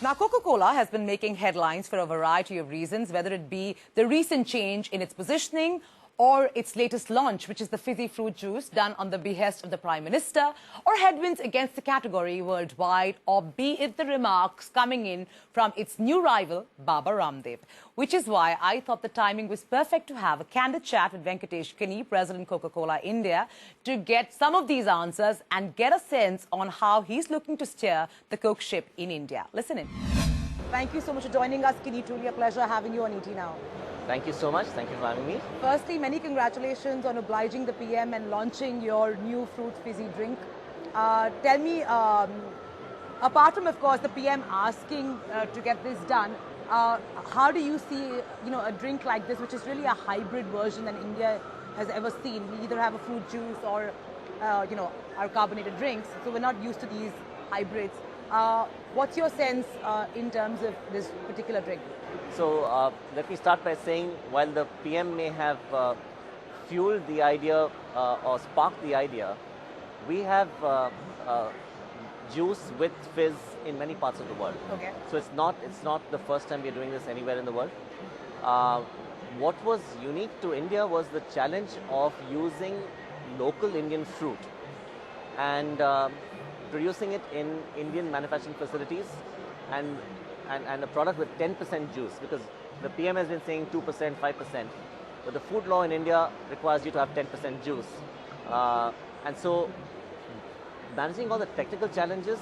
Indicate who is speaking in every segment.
Speaker 1: Now, Coca-Cola has been making headlines for a variety of reasons, whether it be the recent change in its positioning or its latest launch, which is the fizzy fruit juice done on the behest of the Prime Minister, or headwinds against the category worldwide, or be it the remarks coming in from its new rival, Baba Ramdev. Which is why I thought the timing was perfect to have a candid chat with Venkatesh, Kini, President Coca-Cola India, to get some of these answers and get a sense on how he's looking to steer the Coke ship in India. Listen in. Thank you so much for joining us, Kini. Truly a pleasure having you on ET Now.
Speaker 2: Thank you so much. Thank you for having me.
Speaker 1: Firstly, many congratulations on obliging the PM and launching your new fruit fizzy drink. Tell me, apart from, of course, the PM asking to get this done, how do you see, a drink like this, which is really a hybrid version than India has ever seen? We either have a fruit juice or, our carbonated drinks. So we're not used to these hybrids. What's your sense in terms of this particular drink?
Speaker 2: So let me start by saying, while the PM may have fueled the idea or sparked the idea, we have juice with fizz in many parts of the world.
Speaker 1: Okay.
Speaker 2: So it's not the first time we're doing this anywhere in the world. What was unique to India was the challenge of using local Indian fruit and producing it in Indian manufacturing facilities and a product with 10% juice, because the PM has been saying 2%, 5%, but the food law in India requires you to have 10% juice. And so managing all the technical challenges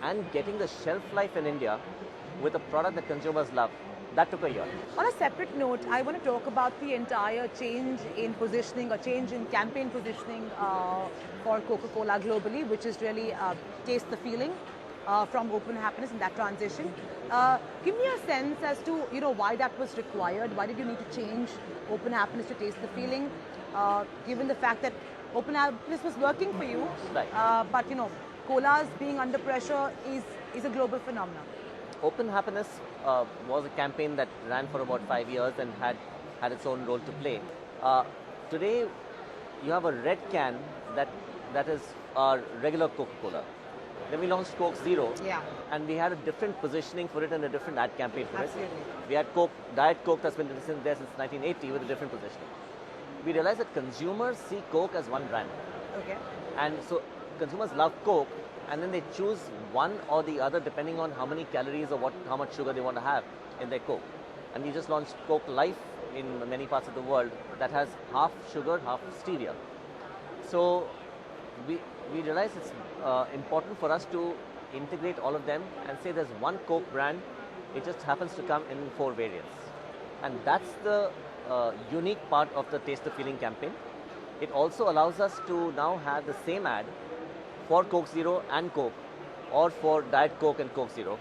Speaker 2: and getting the shelf life in India with a product that consumers love, that took a year.
Speaker 1: On a separate note, I want to talk about the entire change in positioning or change in campaign positioning for Coca-Cola globally, which is really taste the feeling from open happiness in that transition. Give me a sense as to why that was required. Why did you need to change open happiness to taste the feeling? Given the fact that open happiness was working for you,
Speaker 2: right.
Speaker 1: But cola's being under pressure is a global phenomenon.
Speaker 2: Open Happiness was a campaign that ran for about 5 years and had its own role to play. Today, you have a red can that is our regular Coca-Cola. Then we launched Coke Zero, and we had a different positioning for it and a different ad campaign for
Speaker 1: Absolutely.
Speaker 2: it. We had Coke, Diet Coke that's been there since 1980 with a different positioning. We realized that consumers see Coke as one brand.
Speaker 1: Okay.
Speaker 2: And so consumers love Coke, and then they choose one or the other depending on how many calories or how much sugar they want to have in their Coke. And we just launched Coke Life in many parts of the world that has half sugar, half stevia. So we realized it's important for us to integrate all of them and say there's one Coke brand, it just happens to come in 4 variants. And that's the unique part of the Taste the Feeling campaign. It also allows us to now have the same ad for Coke Zero and Coke, or for Diet Coke and Coke Zero.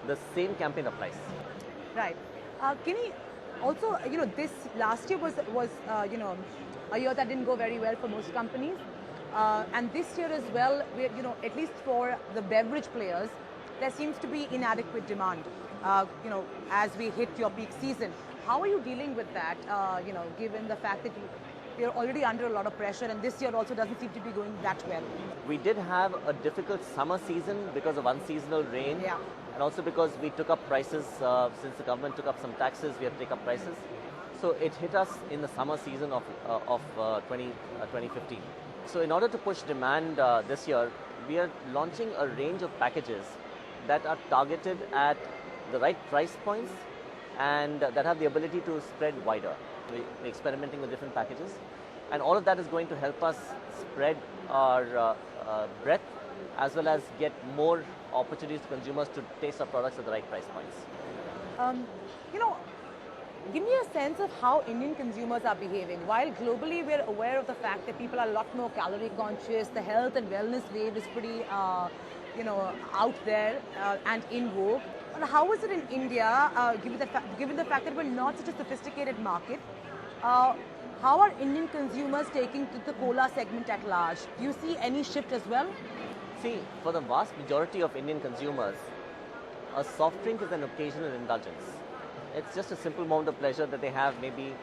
Speaker 2: The same campaign applies.
Speaker 1: Right. Kini, also, this last year was a year that didn't go very well for most companies. And this year as well, at least for the beverage players, there seems to be inadequate demand, as we hit your peak season. How are you dealing with that, given the fact that you're already under a lot of pressure, and this year also doesn't seem to be going that well?
Speaker 2: We did have a difficult summer season because of unseasonal rain, and also because we took up prices, since the government took up some taxes, we had to take up prices. So it hit us in the summer season of 2015. So in order to push demand this year, we are launching a range of packages that are targeted at the right price points and that have the ability to spread wider. We're experimenting with different packages, and all of that is going to help us spread our breadth as well as get more opportunities to consumers to taste our products at the right price points.
Speaker 1: Give me a sense of how Indian consumers are behaving. While globally we're aware of the fact that people are a lot more calorie conscious, the health and wellness wave is pretty, out there and in vogue. But how is it in India, given the fact that we're not such a sophisticated market? How are Indian consumers taking to the cola segment at large? Do you see any shift as well?
Speaker 2: See, for the vast majority of Indian consumers, a soft drink is an occasional indulgence. It's just a simple moment of pleasure that they have. Maybe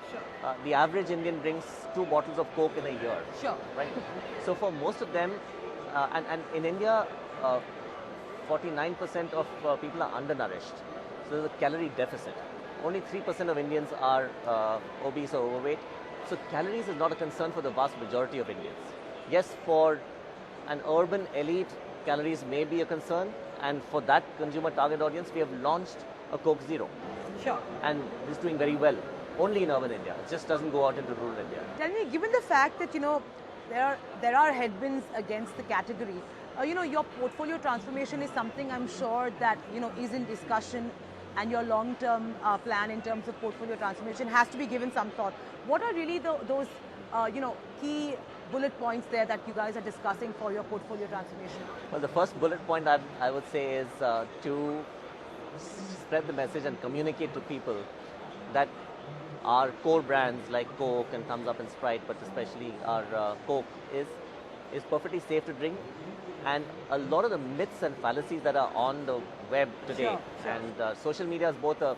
Speaker 2: the average Indian drinks 2 bottles of Coke in a year.
Speaker 1: Sure.
Speaker 2: Right? So for most of them, and in India, 49% of people are undernourished. So there's a calorie deficit. Only 3% of Indians are obese or overweight. So calories is not a concern for the vast majority of Indians. Yes, for an urban elite, calories may be a concern. And for that consumer target audience, we have launched a Coke Zero.
Speaker 1: Sure.
Speaker 2: And it's doing very well. Only in urban India. It just doesn't go out into rural India.
Speaker 1: Tell me, given the fact that, there are headwinds against the category, your portfolio transformation is something I'm sure that, is in discussion, and your long-term plan in terms of portfolio transformation has to be given some thought. What are really those, key bullet points there that you guys are discussing for your portfolio transformation?
Speaker 2: Well, the first bullet point I would say is to spread the message and communicate to people that our core brands like Coke and Thumbs Up and Sprite, but especially our Coke is perfectly safe to drink. And a lot of the myths and fallacies that are on the web today,
Speaker 1: Sure.
Speaker 2: and social media is both a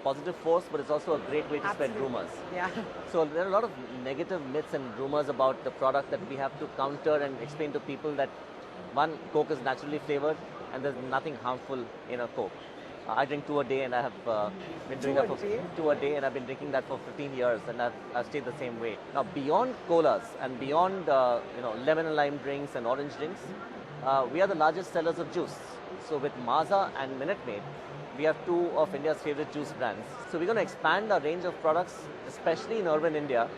Speaker 2: positive force, but it's also a great way to spread rumors.
Speaker 1: Yeah.
Speaker 2: So there are a lot of negative myths and rumors about the product that we have to counter and explain to people that one, Coke is naturally flavored and there's nothing harmful in a Coke. I drink 2 a day and I have been doing that for 2 a day, and I've been drinking that for 15 years, and I've stayed the same way. Now beyond colas and beyond lemon and lime drinks and orange drinks, we are the largest sellers of juice. So with Maaza and Minute Maid, we have 2 of India's favorite juice brands. So we're going to expand our range of products, especially in urban India,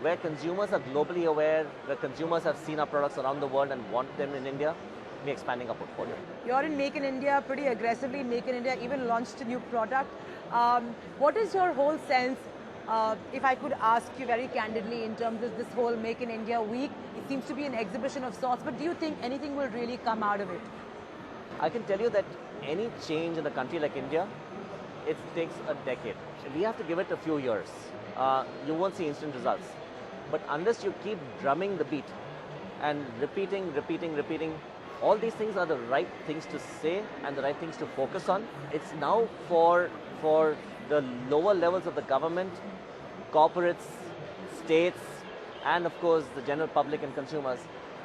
Speaker 2: where consumers are globally aware, where consumers have seen our products around the world and want them in India. We're expanding our portfolio.
Speaker 1: You're in Make in India pretty aggressively. Make in India even launched a new product. What is your whole sense, if I could ask you very candidly, in terms of this whole Make in India week? It seems to be an exhibition of sorts, but do you think anything will really come out of it?
Speaker 2: I can tell you that any change in a country like India, it takes a decade. We have to give it a few years. You won't see instant results. But unless you keep drumming the beat and repeating, all these things are the right things to say and the right things to focus on. It's now for the lower levels of the government, corporates, states, and of course the general public and consumers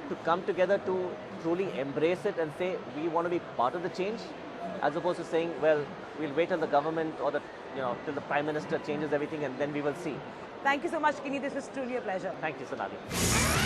Speaker 2: to come together to truly embrace it and say we want to be part of the change, as opposed to saying, well, we'll wait till the government or till the Prime Minister changes everything and then we will see.
Speaker 1: Thank you so much, Kini. This was truly a pleasure.
Speaker 2: Thank you, Sonali.